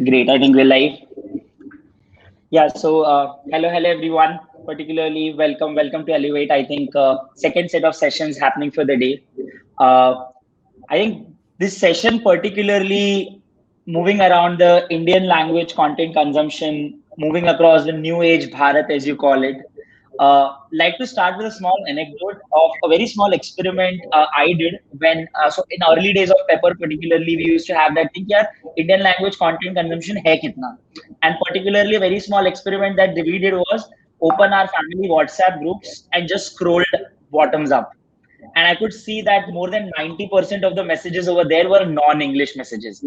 Great. I think we're live. Yeah. So, hello, everyone. Particularly, welcome to Elevate. I think second set of sessions happening for the day. Uh, I think this session, particularly moving around the Indian language content consumption, moving across the new age Bharat, as you call it. Like to start with a small anecdote of a very small experiment I did when, so in early days of Pepper, particularly, we used to have that thing, yeah, Indian language content consumption hai kitna? And particularly, a very small experiment that we did was open our family WhatsApp groups and just scrolled bottoms up, and I could see that more than 90% of the messages over there were non-English messages.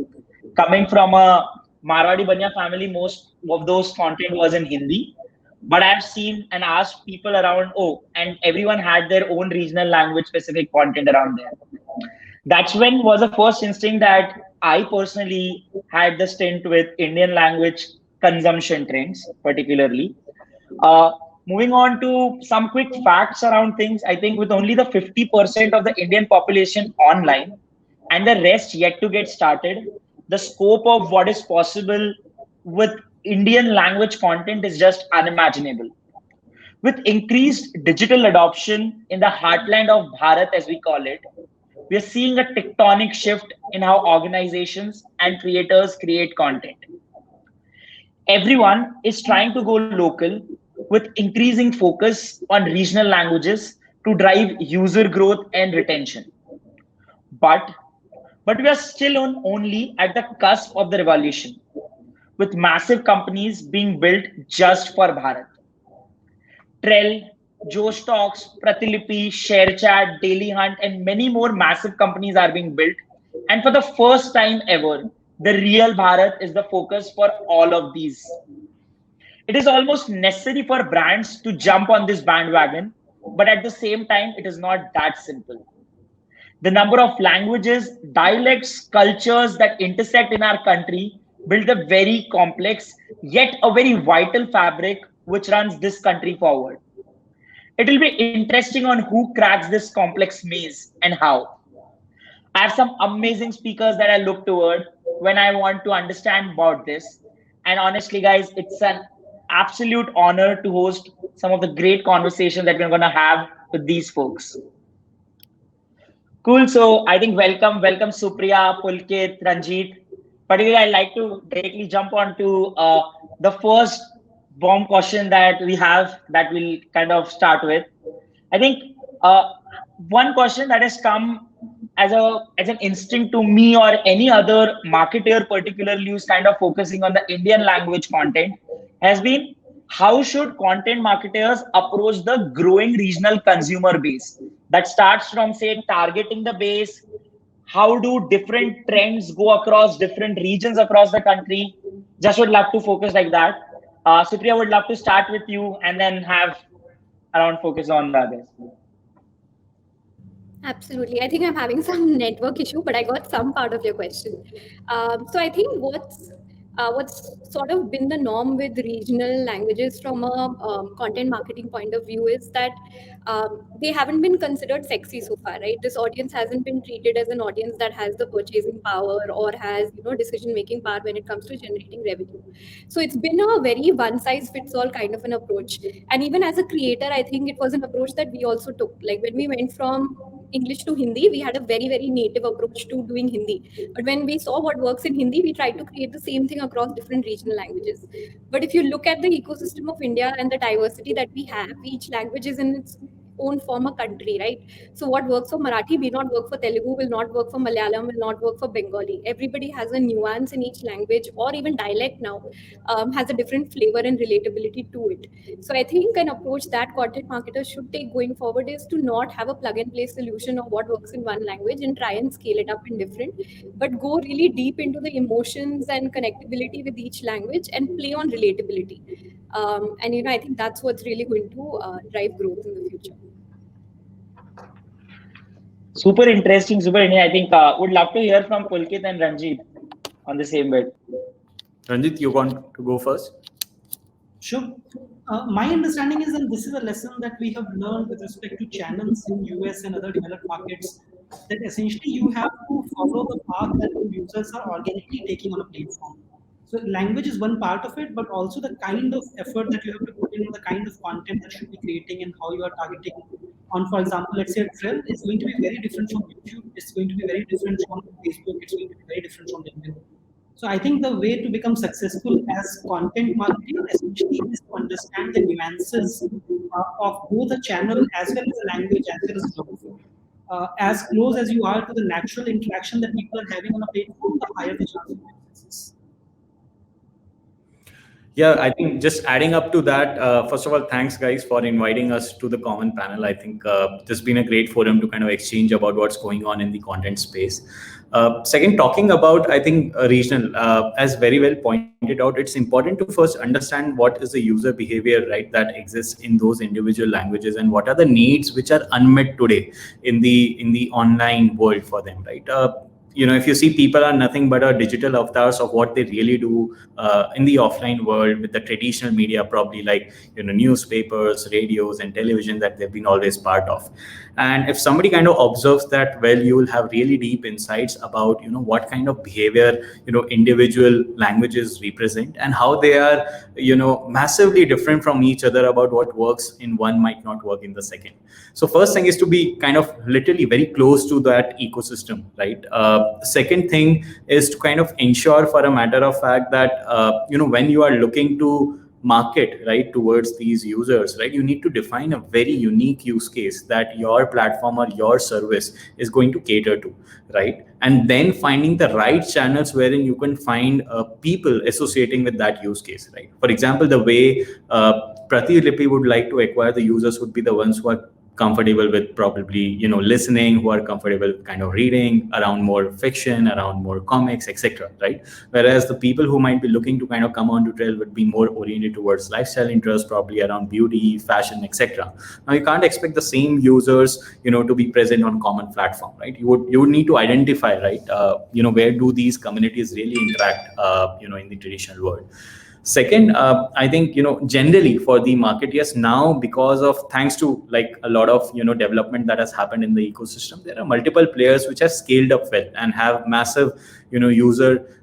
Coming from a Marwadi Banya family, most of those content was in Hindi. But I've seen and asked people around, oh, and everyone had their own regional language specific content around there. That's when was the first instinct that I personally had the stint with Indian language consumption trends, particularly. Uh, Moving on to some quick facts around things, I think with only the 50% of the Indian population online and the rest yet to get started, the scope of what is possible with Indian language content is just unimaginable. With increased digital adoption in the heartland of Bharat, as we call it, we are seeing a tectonic shift in how organizations and creators create content. Everyone is trying to go local with increasing focus on regional languages to drive user growth and retention. But we are still on only at the cusp of the revolution, with massive companies being built just for Bharat. Trell, Joe Stocks, Pratilipi, ShareChat, Daily Hunt, and many more massive companies are being built. And for the first time ever, the real Bharat is the focus for all of these. It is almost necessary for brands to jump on this bandwagon, but at the same time, it is not that simple. The number of languages, dialects, cultures that intersect in our country build a very complex, yet a very vital fabric which runs this country forward. It will be interesting on who cracks this complex maze and how. I have some amazing speakers that I look toward when I want to understand about this. And honestly, guys, it's an absolute honor to host some of the great conversations that we're going to have with these folks. Cool. So I think welcome Supriya, Pulkit, Ranjit. Particularly, I'd like to directly jump on to the first bomb question that we have that we'll kind of start with. I think one question that has come as an instinct to me or any other marketer, particularly who's kind of focusing on the Indian language content, has been how should content marketers approach the growing regional consumer base? That starts from say targeting the base. How do different trends go across different regions across the country? Just would love to focus like that. Supriya, would love to start with you and then have around focus on the others. Absolutely. I think I'm having some network issue, but I got some part of your question. So I think what's sort of been the norm with regional languages from a content marketing point of view is that they haven't been considered sexy so far, right? This audience hasn't been treated as an audience that has the purchasing power or has decision making power when it comes to generating revenue. So it's been a very one size fits all kind of an approach. And even as a creator, I think it was an approach that we also took. Like when we went from English to Hindi, we had a very, very native approach to doing Hindi. But when we saw what works in Hindi, we tried to create the same thing across different regional languages. But if you look at the ecosystem of India and the diversity that we have, each language is in its own form a country, right? So what works for Marathi may not work for Telugu, will not work for Malayalam, will not work for Bengali. Everybody has a nuance in each language, or even dialect now has a different flavor and relatability to it. So I think an approach that content marketers should take going forward is to not have a plug and play solution of what works in one language and try and scale it up in different, but go really deep into the emotions and connectability with each language and play on relatability. And I think that's what's really going to drive growth in the future. Super interesting, super interesting. I think would love to hear from Pulkit and Ranjit on the same bit. Ranjit, you want to go first? Sure. My understanding is, and this is a lesson that we have learned with respect to channels in US and other developed markets, that essentially you have to follow the path that the users are organically taking on a platform. So language is one part of it, but also the kind of effort that you have to put in, the kind of content that you should be creating, and how you are targeting on, for example, let's say a trend is going to be very different from YouTube. It's going to be very different from Facebook. It's going to be very different from LinkedIn. So I think the way to become successful as content marketer essentially is to understand the nuances of both a channel as well as a language as well as a geography. As close as you are to the natural interaction that people are having on a platform, the higher the chance of success. Yeah, I think just adding up to that, first of all, thanks guys for inviting us to the common panel. I think this has been a great forum to kind of exchange about what's going on in the content space. Second, talking about, I think, regional, as very well pointed out, it's important to first understand what is the user behavior, right, that exists in those individual languages, and what are the needs which are unmet today in the online world for them, right? If you see, people are nothing but a digital avatars of what they really do in the offline world with the traditional media, probably like newspapers, radios, and television that they've been always part of. And if somebody kind of observes that well, you will have really deep insights about what kind of behavior individual languages represent, and how they are massively different from each other, about what works in one might not work in the second. So first thing is to be kind of literally very close to that ecosystem, right? Second thing is to kind of ensure, for a matter of fact, that when you are looking to market right towards these users, right, you need to define a very unique use case that your platform or your service is going to cater to, right? And then finding the right channels wherein you can find people associating with that use case, right? For example, the way Pratilipy would like to acquire the users would be the ones who are comfortable with probably listening, who are comfortable kind of reading around more fiction, around more comics, etc., right? Whereas the people who might be looking to kind of come onto Trell would be more oriented towards lifestyle interests, probably around beauty, fashion, etc. Now you can't expect the same users to be present on common platform, right? You would need to identify, right, where do these communities really interact in the traditional world. Second, I think generally for the market, yes, now because of thanks to like a lot of development that has happened in the ecosystem, there are multiple players which have scaled up well and have massive user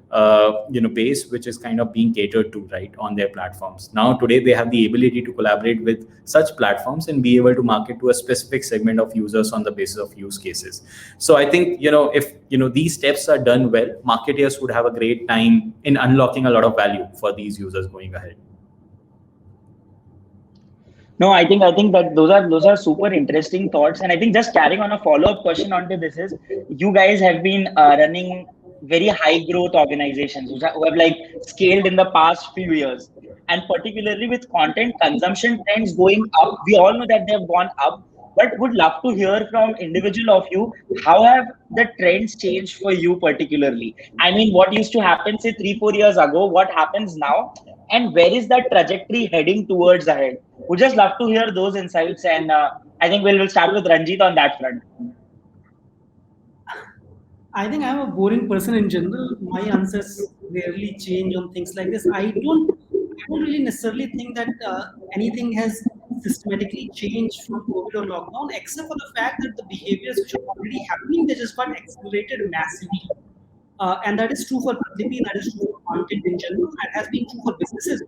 base which is kind of being catered to right on their platforms. Now today they have the ability to collaborate with such platforms and be able to market to a specific segment of users on the basis of use cases. So I think if these steps are done well, marketers would have a great time in unlocking a lot of value for these users going ahead. No, I think that those are super interesting thoughts, and I think just carrying on a follow-up question onto this is, you guys have been running very high growth organizations who have like scaled in the past few years, and particularly with content consumption trends going up, we all know that they have gone up, but would love to hear from individual of you, how have the trends changed for you particularly? I mean, what used to happen say 3-4 years ago, what happens now, and where is that trajectory heading towards ahead? Would just love to hear those insights, and I think we'll start with Ranjit on that front. I think I'm a boring person in general. My answers rarely change on things like this. I don't really necessarily think that anything has systematically changed from COVID or lockdown, except for the fact that the behaviors which are already happening, they just got accelerated massively. And that is true for Pratilipy, that is true for content in general, and has been true for businesses.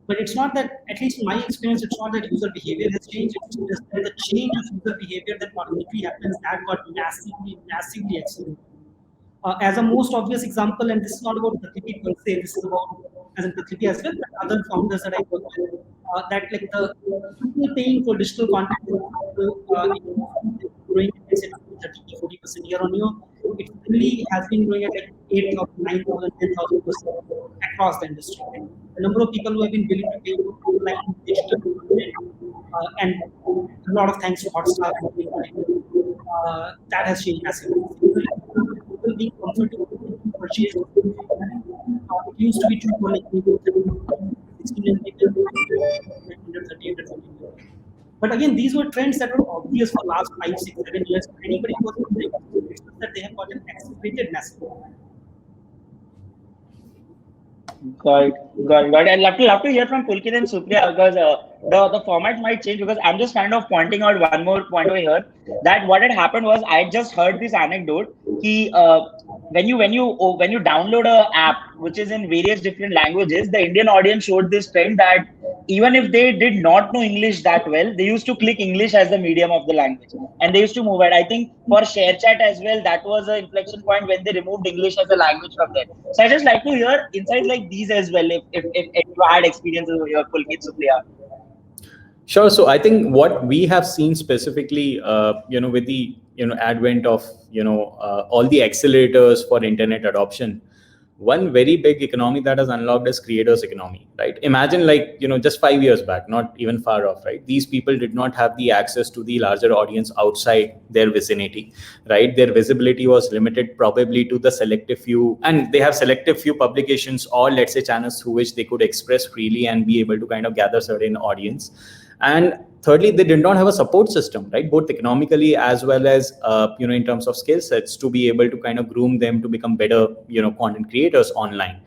But it's not that, at least in my experience, it's not that user behavior has changed. It's just that the change of user behavior that automatically happens, that got massively accelerated. As a most obvious example, and this is not about Pratilipy per se, this is about, as in Pratilipy as well, but other founders that I work with, that like the people paying for digital content, growing at 30-40% year on year. It really has been growing at like 8,000, 9,000, 10,000% across the industry. Right? The number of people who have been willing to pay for online digital content, and a lot of thanks to Hotstar, that has changed massively. People being comfortable to purchase. It used to be true for like 16 million people, 130, 140. But again, these were trends that were obvious for the last 5, 6, 7 years. Anybody who was doing it, that they have gotten accelerated massively. Got it. I'd love to hear from Pulkit and Supriya, because the format might change, because I'm just kind of pointing out one more point over here, that what had happened was I just heard this anecdote. when you download a app which is in various different languages, the Indian audience showed this trend that even if they did not know English that well, they used to click English as the medium of the language, and they used to move it. I think for ShareChat as well, that was an inflection point when they removed English as a language from there. So I just like to hear insights like these as well, if you had experiences over here, Pulkit, Supriya. Sure. So I think what we have seen specifically, with the advent of all the accelerators for internet adoption, one very big economy that has unlocked is creators economy, right? Imagine just 5 years back, not even far off, right? These people did not have the access to the larger audience outside their vicinity, right? Their visibility was limited probably to the selective few, and they have selective few publications or let's say channels through which they could express freely and be able to kind of gather certain audience. And thirdly, they did not have a support system, right? Both economically as well as, in terms of skill sets to be able to kind of groom them to become better, content creators online.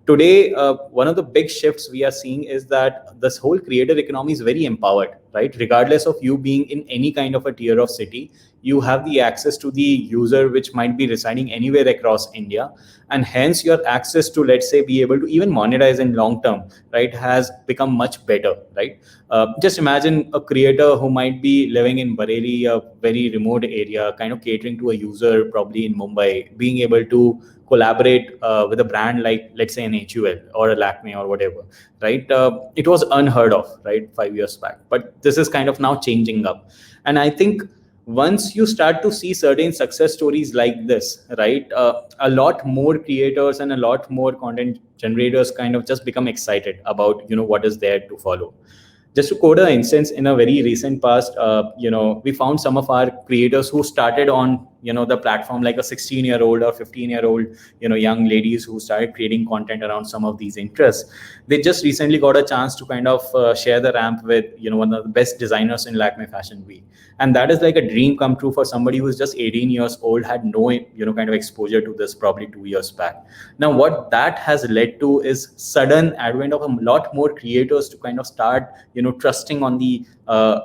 Today, one of the big shifts we are seeing is that this whole creator economy is very empowered, right? Regardless of you being in any kind of a tier of city, you have the access to the user which might be residing anywhere across India. And hence your access to, let's say, be able to even monetize in long term, right, has become much better, right? Just imagine a creator who might be living in Bareilly, a very remote area, kind of catering to a user probably in Mumbai, being able to collaborate with a brand like, let's say, an HUL or a Lakme or whatever, right? It was unheard of, right, 5 years back. But this is kind of now changing up. And I think once you start to see certain success stories like this, right, a lot more creators and a lot more content generators kind of just become excited about, what is there to follow. Just to quote an instance, in a very recent past, we found some of our creators who started on, the platform like a 16-year-old or 15-year-old, young ladies who started creating content around some of these interests. They just recently got a chance to kind of share the ramp with, one of the best designers in Lakme Fashion Week. And that is like a dream come true for somebody who's just 18 years old, had no, kind of exposure to this probably 2 years back. Now, what that has led to is sudden advent of a lot more creators to kind of start, trusting on the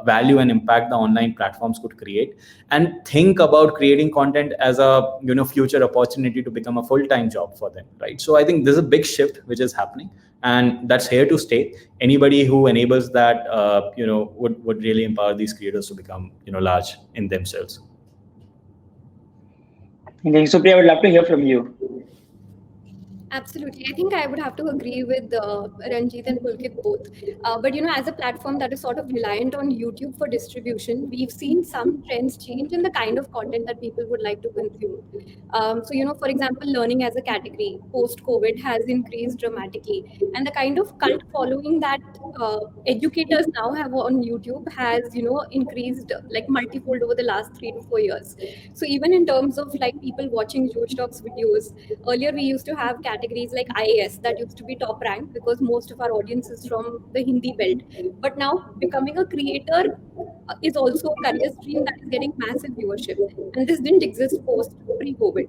value and impact the online platforms could create, and think about creating content as a future opportunity to become a full-time job for them, right? So I think there's a big shift which is happening, and that's here to stay. Anybody who enables that would really empower these creators to become large in themselves. Okay, Supriya, I would love to hear from you. Absolutely. I think I would have to agree with Ranjit and Pulkit both. But, as a platform that is sort of reliant on YouTube for distribution, we've seen some trends change in the kind of content that people would like to consume. So, for example, learning as a category post-COVID has increased dramatically. And the kind of cult following that educators now have on YouTube has, increased like multifold over the last 3 to 4 years. So even in terms of like people watching Josh Talks videos, earlier we used to have categories like IAS that used to be top ranked because most of our audience is from the Hindi belt. But now becoming a creator is also a career stream that is getting massive viewership. And this didn't exist post pre-COVID.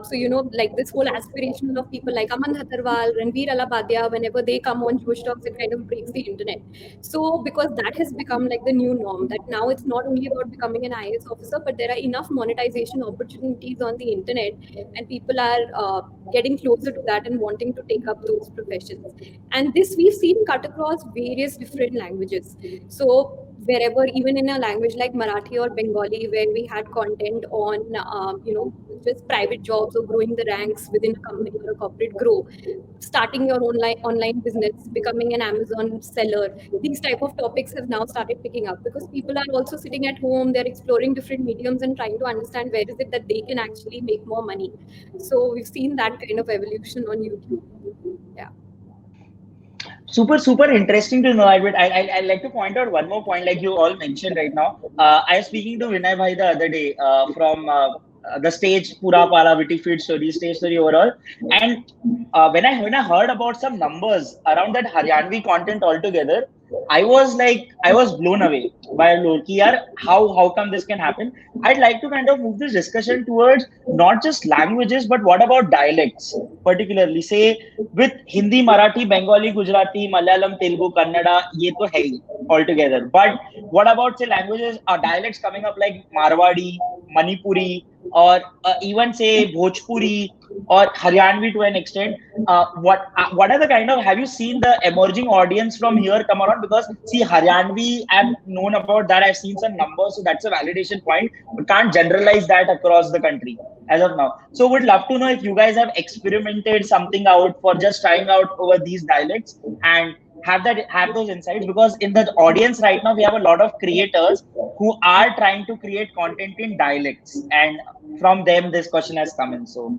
So, like this whole aspiration of people like Aman Hatharwal, Ranveer Alabadia, whenever they come on Josh Talks, it kind of breaks the internet. So because that has become like the new norm, that now it's not only about becoming an IAS officer, but there are enough monetization opportunities on the internet, and people are getting closer to that and wanting to take up those professions. And this we've seen cut across various different languages. So wherever, even in a language like Marathi or Bengali, where we had content on, just private jobs or growing the ranks within a company or a corporate grow, starting your online business, becoming an Amazon seller, these type of topics have now started picking up because people are also sitting at home, they're exploring different mediums and trying to understand where is it that they can actually make more money. So we've seen that kind of evolution on YouTube. Yeah. Super interesting to know. I'd like to point out one more point, like you all mentioned right now. I was speaking to Vinay Bhai the other day from the stage Pura Pala Witty Feed story, stage story overall. And when I heard about some numbers around that Haryanvi content altogether, I was blown away by how come this can happen. I'd like to kind of move this discussion towards not just languages, but what about dialects, particularly say with Hindi, Marathi, Bengali, Gujarati, Malayalam, Telugu, Kannada, ye to hai altogether. But what about say languages or dialects coming up like Marwadi, Manipuri, or even say Bhojpuri or Haryanvi to an extent, what are the kind of, have you seen the emerging audience from here come around? Because see, Haryanvi, I've known about that, I've seen some numbers, so that's a validation point, but can't generalize that across the country as of now. So would love to know if you guys have experimented something out for just trying out over these dialects, and have those insights, because in the audience right now we have a lot of creators who are trying to create content in dialects, and from them this question has come in. So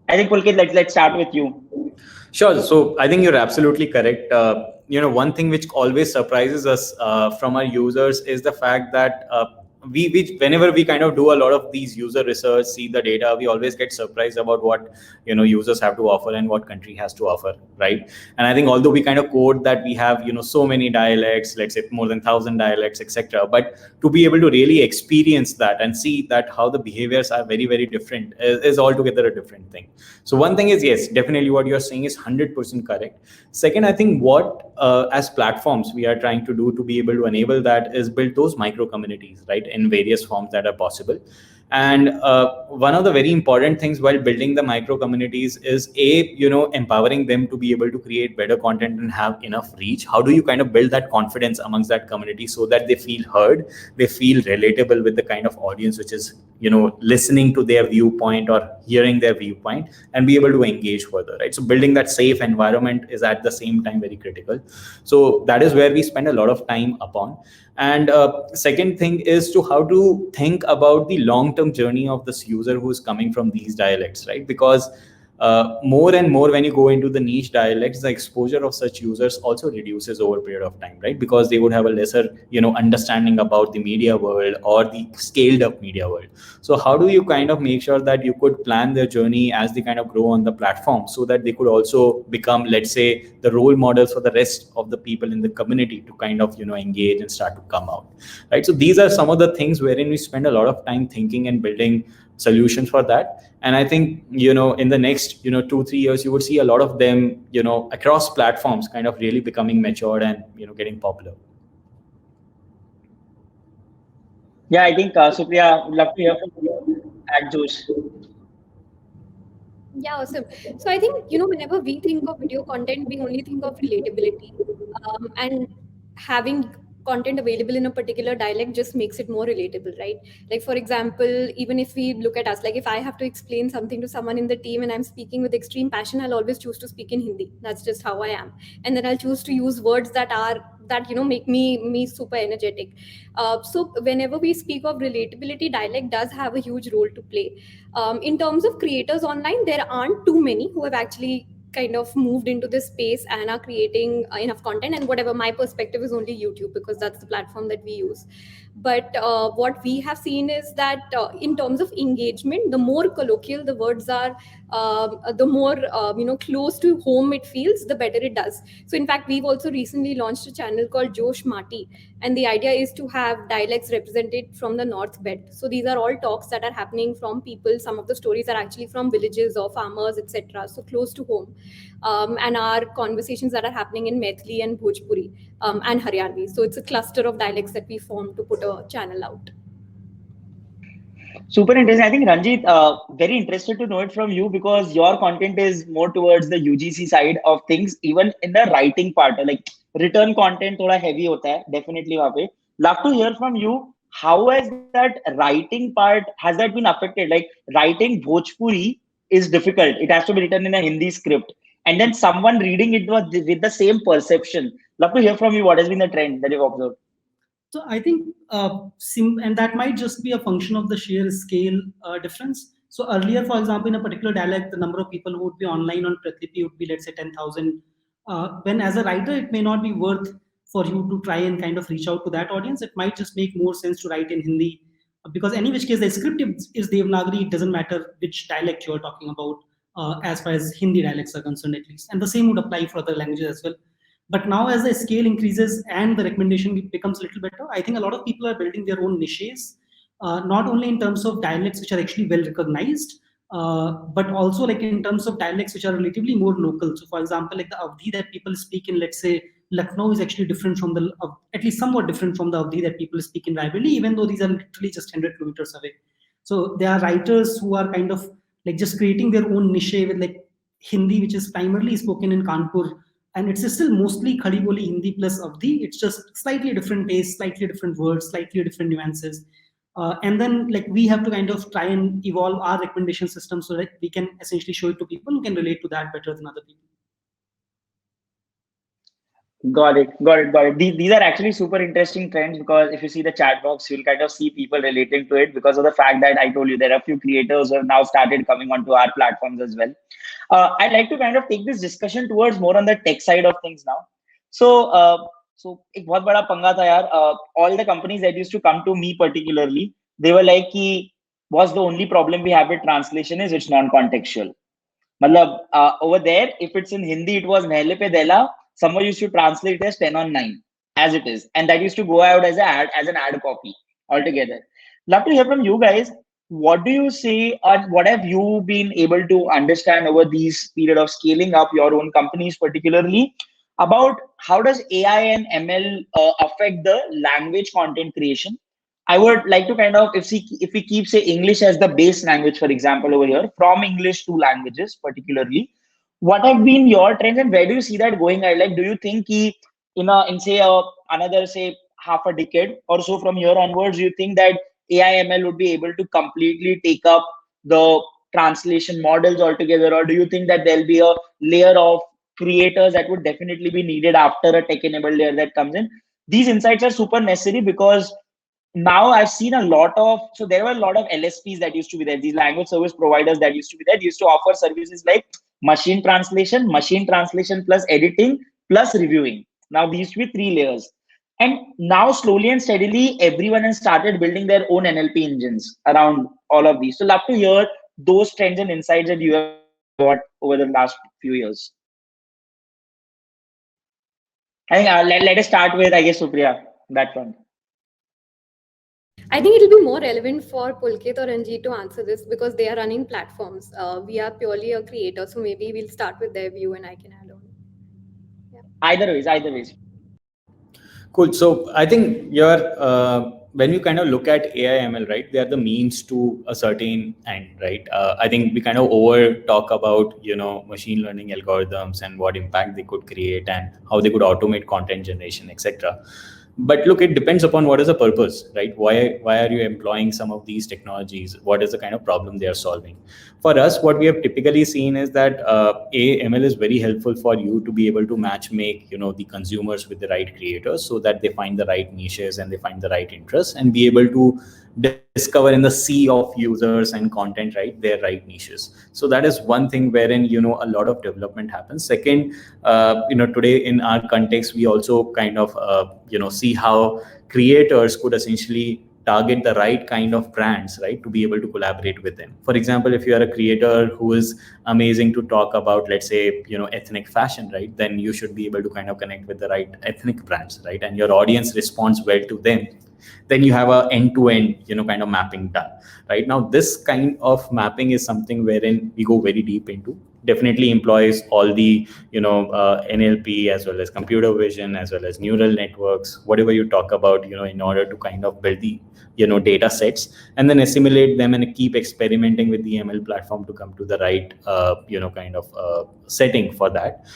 I think Pulkit, let's start with you. Sure. So I think you're absolutely correct. One thing which always surprises us from our users is the fact that we whenever we kind of do a lot of these user research, see the data, we always get surprised about what users have to offer and what country has to offer, right? And I think although we kind of quote that we have so many dialects, let's say more than 1,000 dialects, etc., but to be able to really experience that and see that how the behaviors are very, very different is altogether a different thing. So one thing is, yes, definitely what you're saying is 100% correct. Second, I think what as platforms we are trying to do to be able to enable that is build those micro communities, right, in various forms that are possible. And one of the very important things while building the micro communities is empowering them to be able to create better content and have enough reach. How do you kind of build that confidence amongst that community so that they feel heard, they feel relatable with the kind of audience which is listening to their viewpoint or hearing their viewpoint, and be able to engage further, right? So building that safe environment is at the same time very critical. So that is where we spend a lot of time upon. And second thing is to how to think about the long-term journey of this user who is coming from these dialects, right? Because more and more when you go into the niche dialects, the exposure of such users also reduces over a period of time, right? Because they would have a lesser understanding about the media world or the scaled up media world. So how do you kind of make sure that you could plan their journey as they kind of grow on the platform, so that they could also become, let's say, the role models for the rest of the people in the community to kind of engage and start to come out, right? So these are some of the things wherein we spend a lot of time thinking and building solutions for that. And I think in the next 2-3 years you would see a lot of them across platforms kind of really becoming matured and getting popular. Yeah, I think Supriya, would love to hear from you. Add Josh. Yeah, awesome. So I think, whenever we think of video content, we only think of relatability. And having content available in a particular dialect just makes it more relatable, right? Like, for example, even if we look at us, like if I have to explain something to someone in the team and I'm speaking with extreme passion, I'll always choose to speak in Hindi. That's just how I am. And then I'll choose to use words that make me super energetic. So whenever we speak of relatability, dialect does have a huge role to play. In terms of creators online, there aren't too many who have actually kind of moved into this space and are creating enough content. And whatever, my perspective is only YouTube because that's the platform that we use. But what we have seen is that in terms of engagement, the more colloquial the words are, the more close to home it feels, the better it does. So in fact, we've also recently launched a channel called Josh Mati, and the idea is to have dialects represented from the North Belt. So these are all talks that are happening from people. Some of the stories are actually from villages or farmers, etc. So close to home. And our conversations that are happening in Maithili and Bhojpuri and Haryanvi. So it's a cluster of dialects that we formed to put a channel out. Super interesting. I think Ranjit, very interested to know it from you, because your content is more towards the UGC side of things, even in the writing part, like written content thoda heavy hota hai, definitely wahan pe. Love to hear from you. How has that writing part, has that been affected? Like writing Bhojpuri is difficult. It has to be written in a Hindi script. And then someone reading it with the same perception. Love to hear from you. What has been the trend that you've observed? So I think, and that might just be a function of the sheer scale difference. So earlier, for example, in a particular dialect, the number of people who would be online on Pratilipi would be, let's say, 10,000. When as a writer, it may not be worth for you to try and kind of reach out to that audience. It might just make more sense to write in Hindi, because in which case the script is Devanagari. It doesn't matter which dialect you're talking about, as far as Hindi dialects are concerned, at least. And the same would apply for other languages as well. But now as the scale increases and the recommendation becomes a little better, I think a lot of people are building their own niches, not only in terms of dialects which are actually well recognized, but also like in terms of dialects which are relatively more local. So for example, like the Avdhi that people speak in, let's say, Lucknow is actually different from at least somewhat different from the Avdhi that people speak in Raebareli, even though these are literally just 100 kilometers away. So there are writers who are kind of like just creating their own niche with like Hindi, which is primarily spoken in Kanpur, and it's still mostly Khadi Boli Hindi plus Avdi. It's just slightly different taste, slightly different words, slightly different nuances. And then like we have to kind of try and evolve our recommendation system so that we can essentially show it to people who can relate to that better than other people. Got it. These are actually super interesting trends, because if you see the chat box, you'll kind of see people relating to it because of the fact that I told you there are a few creators who have now started coming onto our platforms as well. I'd like to kind of take this discussion towards more on the tech side of things now. So, एक बहुत बड़ा पंगा था यार. All the companies that used to come to me particularly, they were like, कि what's the only problem we have with translation is it's non-contextual. मतलब over there, if it's in Hindi, it was Nehle pe Dela. Someone used to translate as 10 on 9 as it is, and that used to go out as an ad copy altogether. Love to hear from you guys. What do you say, or what have you been able to understand over these period of scaling up your own companies, particularly about how does AI and ML affect the language content creation? I would like to kind of, if we keep say English as the base language, for example, over here, from English to languages particularly, what have been your trends and where do you see that going? Like, do you think in say another say half a decade or so from here onwards, do you think that AI ML would be able to completely take up the translation models altogether, or do you think that there'll be a layer of creators that would definitely be needed after a tech-enabled layer that comes in? These insights are super necessary because now I've seen a lot of, so there were a lot of LSPs that used to be there, these language service providers that used to be there. They used to offer services like machine translation plus editing plus reviewing. Now these used to be 3 layers. And now slowly and steadily, everyone has started building their own NLP engines around all of these. So love to hear those trends and insights that you have got over the last few years. I think let us start with, I guess, Supriya, that one. I think it'll be more relevant for Pulkit or Ranjit to answer this because they are running platforms. We are purely a creator, so maybe we'll start with their view and I can add on. Yeah. Either ways. Cool. So I think when you kind of look at AI ML, right, they are the means to a certain end, right? I think we kind of over talk about, machine learning algorithms and what impact they could create and how they could automate content generation, etc. But look, it depends upon what is the purpose, right? Why are you employing some of these technologies? What is the kind of problem they are solving? For us, what we have typically seen is that ML is very helpful for you to be able to match make, the consumers with the right creators so that they find the right niches and they find the right interests and be able to discover in the sea of users and content, right, their right niches. So that is one thing wherein, a lot of development happens. Second, today in our context, we also kind of, see how creators could essentially target the right kind of brands, right, to be able to collaborate with them. For example, if you are a creator who is amazing to talk about, let's say, ethnic fashion, right, then you should be able to kind of connect with the right ethnic brands, right, and your audience responds well to them. Then you have a end-to-end, kind of mapping done. Right now, this kind of mapping is something wherein we go very deep into. Definitely employs all the, NLP as well as computer vision as well as neural networks, whatever you talk about, in order to kind of build the, data sets and then assimilate them and keep experimenting with the ML platform to come to the right, kind of setting for that,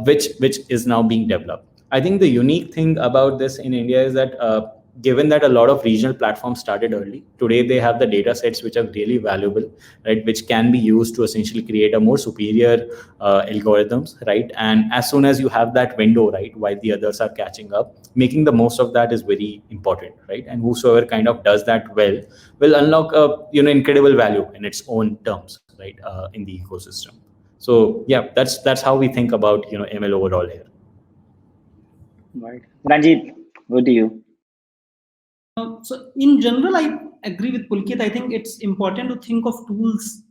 which is now being developed. I think the unique thing about this in India is that given that a lot of regional platforms started early, today they have the data sets which are really valuable, right, which can be used to essentially create a more superior algorithms, right? And as soon as you have that window, right, while the others are catching up, making the most of that is very important, right? And whosoever kind of does that well will unlock a incredible value in its own terms, right, in the ecosystem. So yeah, that's how we think about ML overall here. Right, Ranjit, what do you? So in general, I agree with Pulkit. I think it's important to think of tools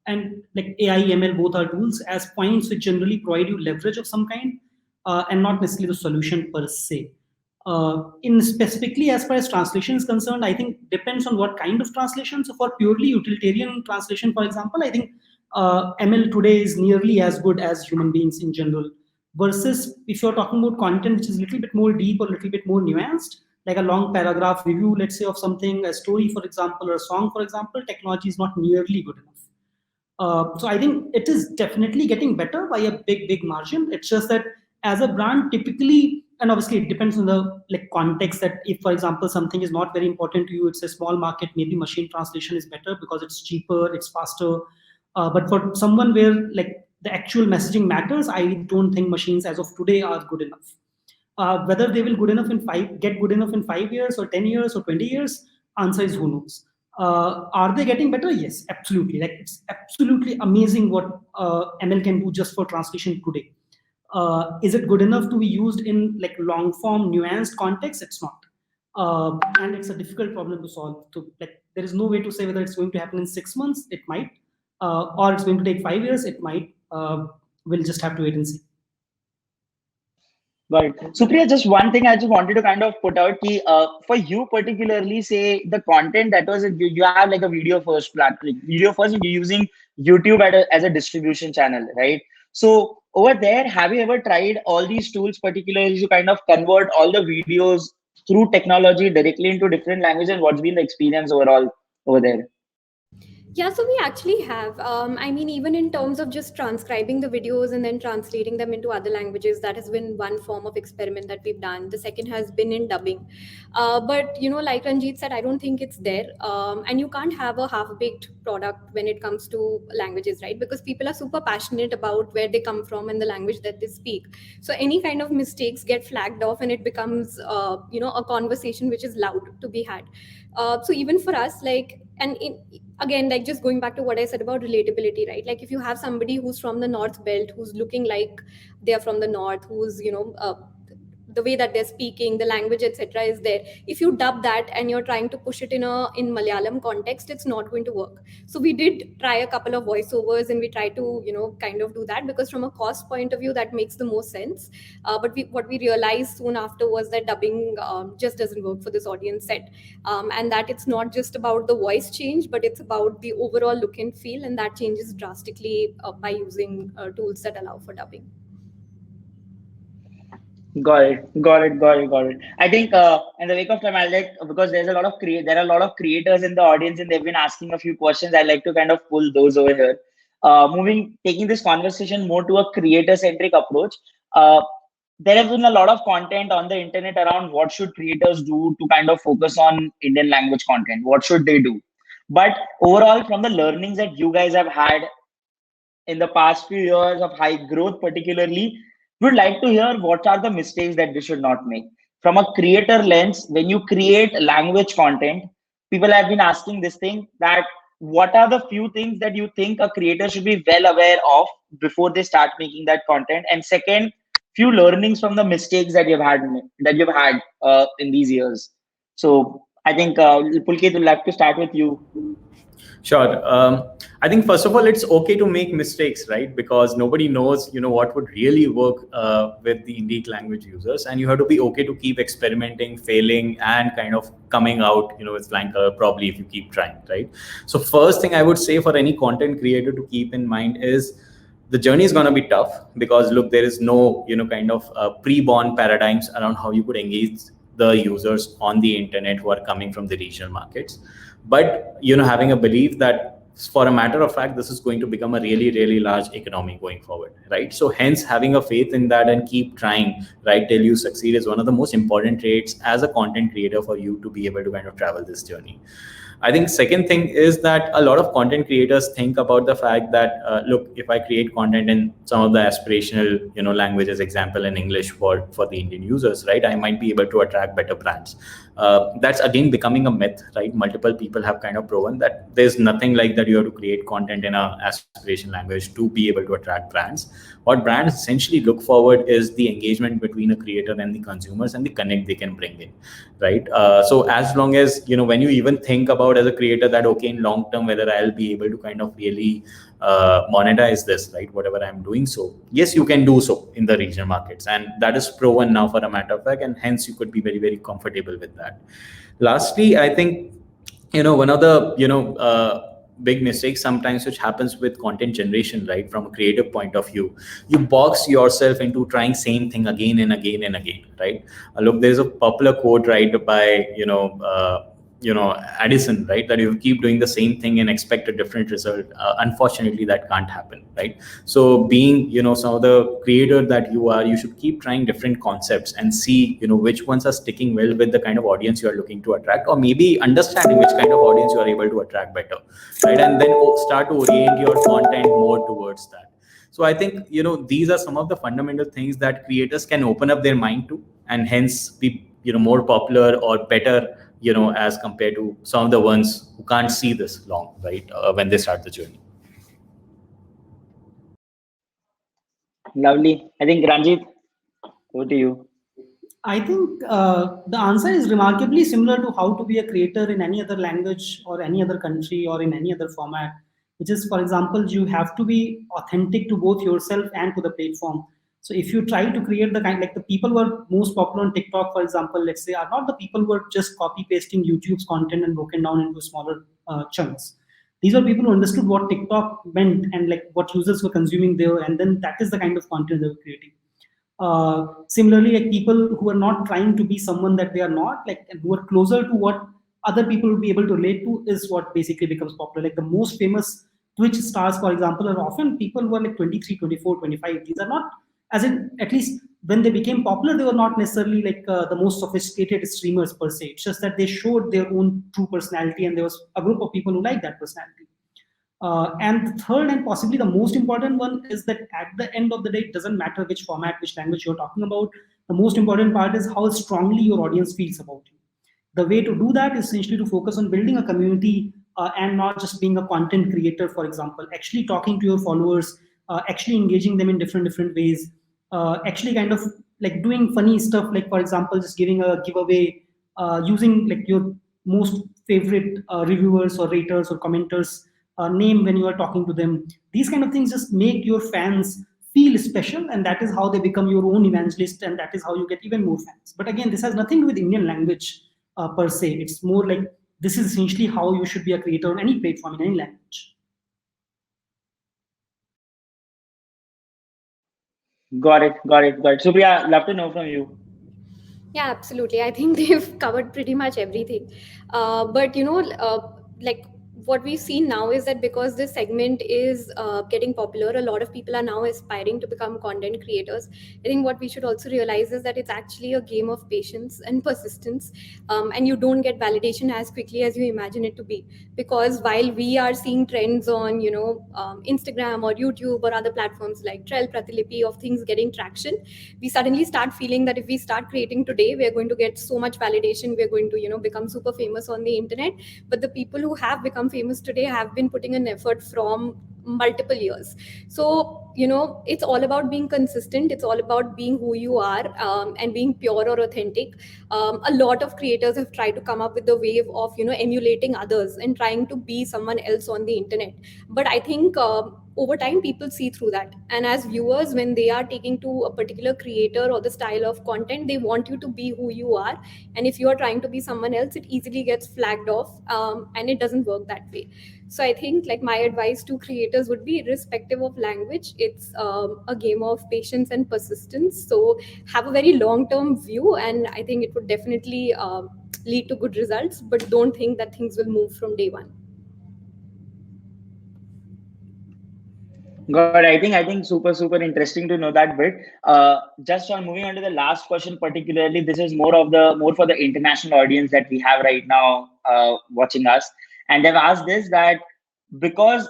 and like AI, ML, both are tools as points which generally provide you leverage of some kind and not necessarily the solution per se. In specifically as far as translation is concerned, I think depends on what kind of translation. So for purely utilitarian translation, for example, I think ML today is nearly as good as human beings in general. Versus if you're talking about content which is a little bit more deep or a little bit more nuanced, like a long paragraph review, let's say, of something, a story, for example, or a song, for example, technology is not nearly good enough. So I think it is definitely getting better by a big margin. It's just that as a brand, typically, and obviously it depends on the context, that if, for example, something is not very important to you, it's a small market, maybe machine translation is better because it's cheaper, it's faster. But for someone where the actual messaging matters, I don't think machines as of today are good enough. Whether they will get good enough in 5 years or 10 years or 20 years, answer is who knows. Are they getting better? Yes, absolutely. It's absolutely amazing what ML can do just for translation today. Is it good enough to be used in long form, nuanced context? It's not. And it's a difficult problem to solve. There is no way to say whether it's going to happen in 6 months. It might, or it's going to take 5 years. It might. We'll just have to wait and see. Right. Supriya, just one thing I just wanted to kind of put out, for you particularly, say the content that was, you have like a video first platform, you're using YouTube as a distribution channel, right? So over there, have you ever tried all these tools, particularly to kind of convert all the videos through technology directly into different languages? What's been the experience overall over there? Yeah, so we actually have. I mean, even in terms of just transcribing the videos and then translating them into other languages, that has been one form of experiment that we've done. The second has been in dubbing. But, like Ranjit said, I don't think it's there. And you can't have a half-baked product when it comes to languages, right? Because people are super passionate about where they come from and the language that they speak. So any kind of mistakes get flagged off and it becomes, a conversation which is loud to be had. So even for us, again, just going back to what I said about relatability, right? If you have somebody who's from the North Belt, who's looking like they're from the North, who's, the way that they're speaking, the language, etc., is there. If you dub that and you're trying to push it in Malayalam context, it's not going to work. So we did try a couple of voiceovers and we tried to, kind of do that, because from a cost point of view, that makes the most sense. But what we realized soon after was that dubbing just doesn't work for this audience set. And that it's not just about the voice change, but it's about the overall look and feel. And that changes drastically by using tools that allow for dubbing. Got it. I think in the wake of time, because there are a lot of creators in the audience and they've been asking a few questions. I'd like to kind of pull those over here. Taking this conversation more to a creator-centric approach. There has been a lot of content on the internet around what should creators do to kind of focus on Indian language content. What should they do? But overall, from the learnings that you guys have had in the past few years of high growth, particularly, would like to hear what are the mistakes that we should not make. From a creator lens, when you create language content, people have been asking this thing, that what are the few things that you think a creator should be well aware of before they start making that content? And second, few learnings from the mistakes that you've had in these years. So I think Pulkit would like to start with you. Sure. I think first of all, it's okay to make mistakes, right? Because nobody knows, what would really work with the Indic language users, and you have to be okay to keep experimenting, failing, and kind of coming out, with flying color probably if you keep trying, right? So first thing I would say for any content creator to keep in mind is the journey is going to be tough, because look, there is no, kind of pre-born paradigms around how you could engage the users on the internet who are coming from the regional markets. But, having a belief that for a matter of fact, this is going to become a really, really large economy going forward, right? So hence having a faith in that and keep trying, right, till you succeed is one of the most important traits as a content creator for you to be able to kind of travel this journey. I think second thing is that a lot of content creators think about the fact that, look, if I create content in some of the aspirational, languages, example in English for the Indian users, right, I might be able to attract better brands. That's again becoming a myth, right? Multiple people have kind of proven that there's nothing like that. You have to create content in an aspiration language to be able to attract brands. What brands essentially look forward is the engagement between a creator and the consumers and the connect they can bring in, right? So as long as, when you even think about as a creator that, okay, in long term, whether I'll be able to kind of really monetize this, right, whatever I'm doing. So yes, you can do so in the regional markets, and that is proven now for a matter of fact, and hence you could be very, very comfortable with that. Lastly, I think, one of the, big mistake sometimes which happens with content generation, right? From a creative point of view, you box yourself into trying same thing again and again and again, right? Look, there's a popular quote, right, by Addison, right, that you keep doing the same thing and expect a different result. Unfortunately, that can't happen, right? So being, some of the creator that you are, you should keep trying different concepts and see, which ones are sticking well with the kind of audience you are looking to attract, or maybe understanding which kind of audience you are able to attract better, right? And then start to orient your content more towards that. So I think, these are some of the fundamental things that creators can open up their mind to, and hence be, more popular or better, as compared to some of the ones who can't see this long, right, when they start the journey. Lovely. I think Ranjit, over to you. I think the answer is remarkably similar to how to be a creator in any other language or any other country or in any other format, which is, for example, you have to be authentic to both yourself and to the platform. So if you try to create the kind, like the people who are most popular on TikTok, for example, let's say, are not the people who are just copy pasting YouTube's content and broken down into smaller chunks. These are people who understood what TikTok meant and like what users were consuming there, and then that is the kind of content they were creating. Similarly, like people who are not trying to be someone that they are not, like, and who are closer to what other people will be able to relate to, is what basically becomes popular. Like the most famous Twitch stars, for example, are often people who are like 23, 24, 25. These are not, as in, at least when they became popular, they were not necessarily like the most sophisticated streamers per se. It's just that they showed their own true personality, and there was a group of people who liked that personality. And the third and possibly the most important one is that at the end of the day, it doesn't matter which format, which language you're talking about. The most important part is how strongly your audience feels about you. The way to do that is essentially to focus on building a community and not just being a content creator, for example, actually talking to your followers, actually engaging them in different ways, actually kind of like doing funny stuff, like, for example, just giving a giveaway, using like your most favorite reviewers or raters or commenters name when you are talking to them. These kind of things just make your fans feel special, and that is how they become your own evangelist, and that is how you get even more fans. But again, this has nothing to do with Indian language per se. It's more like this is essentially how you should be a creator on any platform in any language. Got it. Supriya, love to know from you. Yeah, absolutely. I think they've covered pretty much everything. But like what we've seen now is that because this segment is getting popular, a lot of people are now aspiring to become content creators. I think what we should also realize is that it's actually a game of patience and persistence, and you don't get validation as quickly as you imagine it to be. Because while we are seeing trends on Instagram or YouTube or other platforms like Trell, Pratilipi, of things getting traction, we suddenly start feeling that if we start creating today, we're going to get so much validation, we're going to become super famous on the internet. But the people who have become famous today have been putting an effort from multiple years. So it's all about being consistent, it's all about being who you are, and being pure or authentic. A lot of creators have tried to come up with the wave of emulating others and trying to be someone else on the internet. But I think over time people see through that, and as viewers, when they are taking to a particular creator or the style of content, they want you to be who you are. And if you are trying to be someone else, it easily gets flagged off, and it doesn't work that way. So I think, like, my advice to creators would be, irrespective of language, it's a game of patience and persistence. So have a very long-term view, and I think it would definitely lead to good results. But don't think that things will move from day one. Good. I think super interesting to know that bit. Just on moving on to the last question, particularly, this is more for the international audience that we have right now watching us, and they've asked this, that because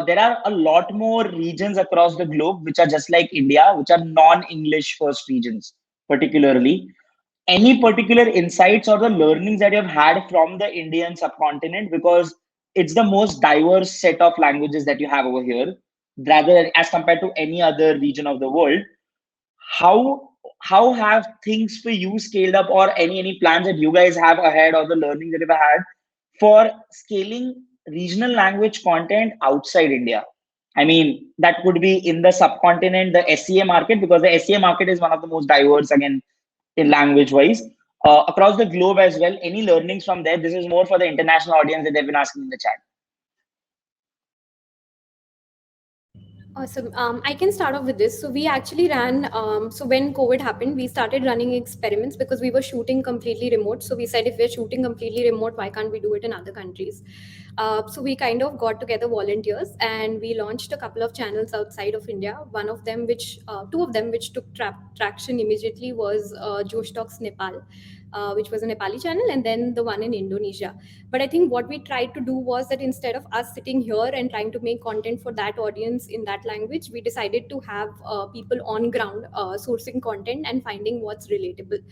there are a lot more regions across the globe which are just like India, which are non-English first regions, particularly. Any particular insights or the learnings that you've had from the Indian subcontinent, because it's the most diverse set of languages that you have over here, rather as compared to any other region of the world. How have things for you scaled up, or any plans that you guys have ahead, or the learning that you've had for scaling regional language content outside India? I mean, that could be in the subcontinent, the SEA market, because the SEA market is one of the most diverse, again, in language wise, across the globe as well. Any learnings from there? This is more for the international audience that they've been asking in the chat. Awesome. I can start off with this. So we actually ran. So when COVID happened, we started running experiments because we were shooting completely remote. So we said, if we're shooting completely remote, why can't we do it in other countries? So we kind of got together volunteers and we launched a couple of channels outside of India. One of them, two of them, which took traction immediately, was Josh Talks Nepal, which was a Nepali channel, and then the one in Indonesia. But I think what we tried to do was that instead of us sitting here and trying to make content for that audience in that language, we decided to have people on ground sourcing content and finding what's relatable.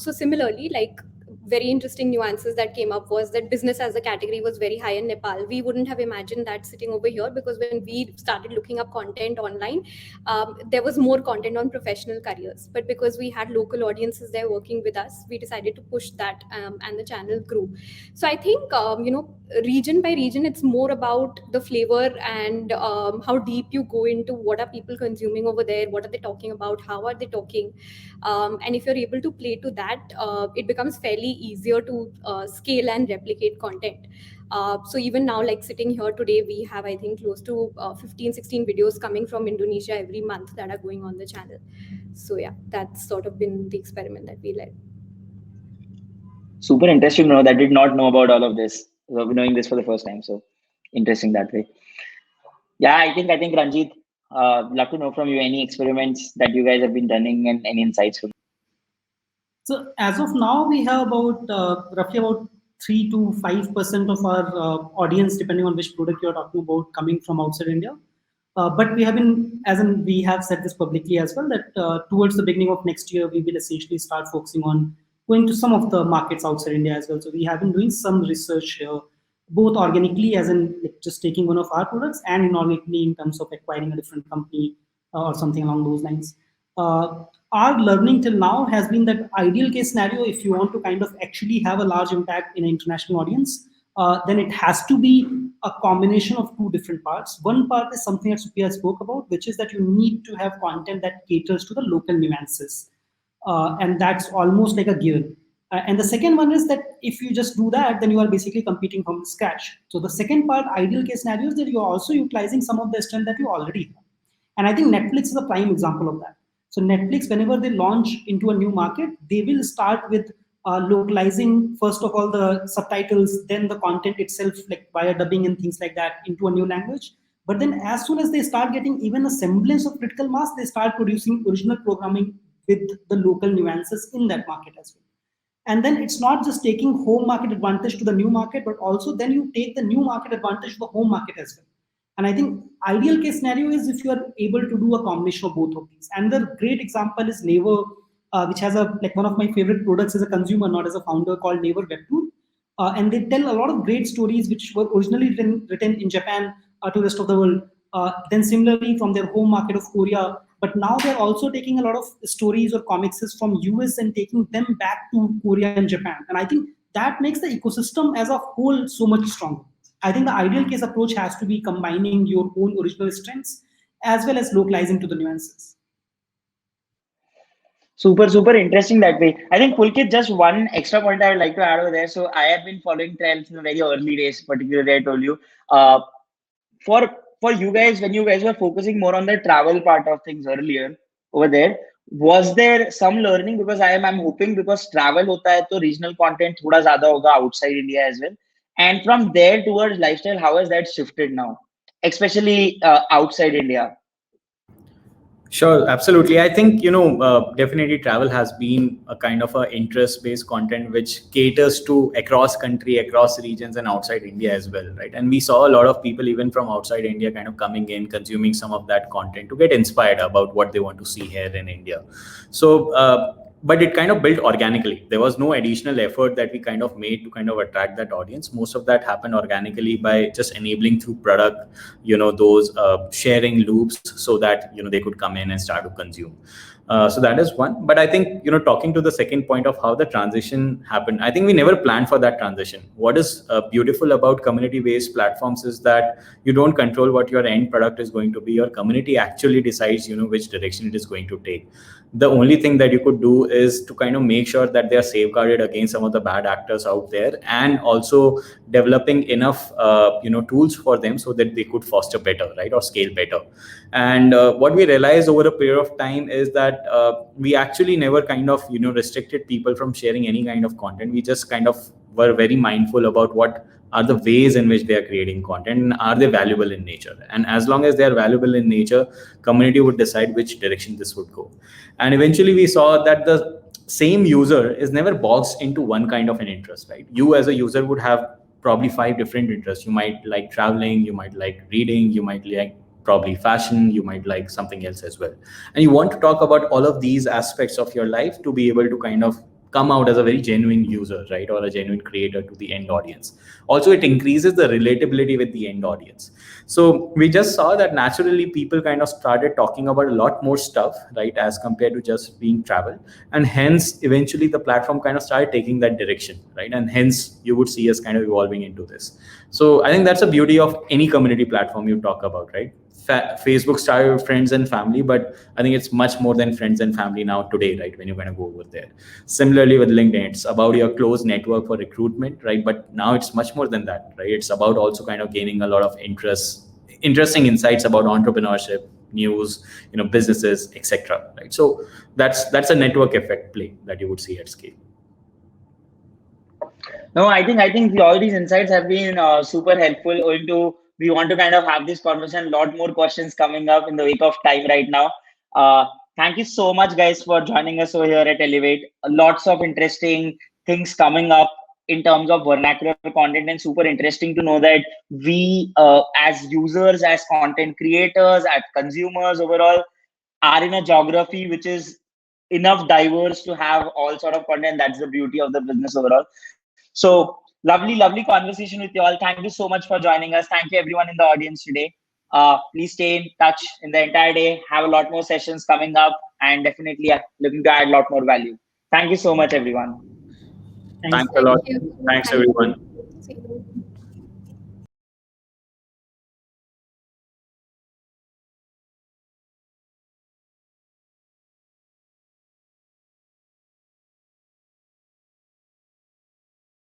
So similarly, like, very interesting nuances that came up was that business as a category was very high in Nepal. We wouldn't have imagined that sitting over here, because when we started looking up content online, there was more content on professional careers. But because we had local audiences there working with us, we decided to push that, and the channel grew. So I think, region by region, it's more about the flavor and how deep you go into what are people consuming over there, what are they talking about, how are they talking. And if you're able to play to that, it becomes fairly easier to scale and replicate content. So even now, like sitting here today, we have, I think, close to 15-16 videos coming from Indonesia every month that are going on the channel. So yeah, that's sort of been the experiment that we led. Super interesting to know. That did not know about all of this. We're knowing this for the first time. So interesting that way. Yeah, I think Ranjit, love to know from you any experiments that you guys have been running and any insights from. So as of now, we have about roughly about 3 to 5% of our audience, depending on which product you're talking about, coming from outside India. But we have been, we have said this publicly as well, that towards the beginning of next year, we will essentially start focusing on going to some of the markets outside India as well. So we have been doing some research here, both organically, as in like just taking one of our products, and inorganically in terms of acquiring a different company or something along those lines. Our learning till now has been that ideal case scenario, if you want to kind of actually have a large impact in an international audience, then it has to be a combination of two different parts. One part is something that Supriya spoke about, which is that you need to have content that caters to the local nuances. And that's almost like a given. And the second one is that if you just do that, then you are basically competing from scratch. So the second part, ideal case scenario, is that you're also utilizing some of the strength that you already have. And I think Netflix is a prime example of that. So Netflix, whenever they launch into a new market, they will start with localizing, first of all, the subtitles, then the content itself, like via dubbing and things like that, into a new language. But then as soon as they start getting even a semblance of critical mass, they start producing original programming with the local nuances in that market as well. And then it's not just taking home market advantage to the new market, but also then you take the new market advantage to the home market as well. And I think ideal case scenario is if you are able to do a combination of both of these. And the great example is Naver, which has one of my favorite products as a consumer, not as a founder, called Naver Webtoon. And they tell a lot of great stories which were originally written in Japan to the rest of the world. Then similarly from their home market of Korea. But now they're also taking a lot of stories or comics from US and taking them back to Korea and Japan. And I think that makes the ecosystem as a whole so much stronger. I think the ideal case approach has to be combining your own original strengths as well as localizing to the nuances. Super interesting that way. I think Pulkit, just one extra point I would like to add over there. So I have been following Trails in the very early days, particularly I told you. For you guys, when you guys were focusing more on the travel part of things earlier over there, was there some learning? Because I'm hoping, because travel hota hai, to regional content thoda zyada hoga outside India as well. And from there towards lifestyle, how has that shifted now, especially outside India? Sure, absolutely. I think, definitely travel has been a kind of a interest-based content which caters to across country, across regions, and outside India as well, right? And we saw a lot of people even from outside India kind of coming in, consuming some of that content to get inspired about what they want to see here in India. So, but it kind of built organically. There was no additional effort that we kind of made to kind of attract that audience. Most of that happened organically by just enabling through product, those sharing loops so that, they could come in and start to consume. So that is one. But I think, talking to the second point of how the transition happened, I think we never planned for that transition. What is beautiful about community-based platforms is that you don't control what your end product is going to be. Your community actually decides, which direction it is going to take. The only thing that you could do is to kind of make sure that they are safeguarded against some of the bad actors out there, and also developing enough, tools for them so that they could foster better, right, or scale better. And what we realized over a period of time is that we actually never kind of, restricted people from sharing any kind of content. We just kind of were very mindful about what are the ways in which they are creating content, and are they valuable in nature. And as long as they are valuable in nature, community would decide which direction this would go. And eventually we saw that the same user is never boxed into one kind of an interest, right? You as a user would have probably 5 different interests. You might like traveling, you might like reading, you might like probably fashion, you might like something else as well. And you want to talk about all of these aspects of your life to be able to kind of come out as a very genuine user, right, or a genuine creator to the end audience. Also, it increases the relatability with the end audience. So we just saw that naturally people kind of started talking about a lot more stuff, right, as compared to just being travel. And hence, eventually the platform kind of started taking that direction, right? And hence you would see us kind of evolving into this. So I think that's the beauty of any community platform you talk about, right? Facebook started with friends and family, but I think it's much more than friends and family now today, right? When you're going to go over there. Similarly with LinkedIn, it's about your close network for recruitment, right? But now it's much more than that, right? It's about also kind of gaining a lot of interesting insights about entrepreneurship, news, businesses, etc. Right? So that's a network effect play that you would see at scale. No, I think all these insights have been super helpful. We want to kind of have this conversation. A lot more questions coming up in the wake of time right now. Thank you so much, guys, for joining us over here at Elevate. Lots of interesting things coming up in terms of vernacular content, and super interesting to know that we, as users, as content creators, as consumers overall, are in a geography which is enough diverse to have all sort of content. That's the beauty of the business overall. So lovely conversation with you all. Thank you so much for joining us. Thank you everyone in the audience today. Please stay in touch in the entire day. Have a lot more sessions coming up, and definitely looking to add a lot more value. Thank you so much, everyone. Thanks a lot. Thanks everyone.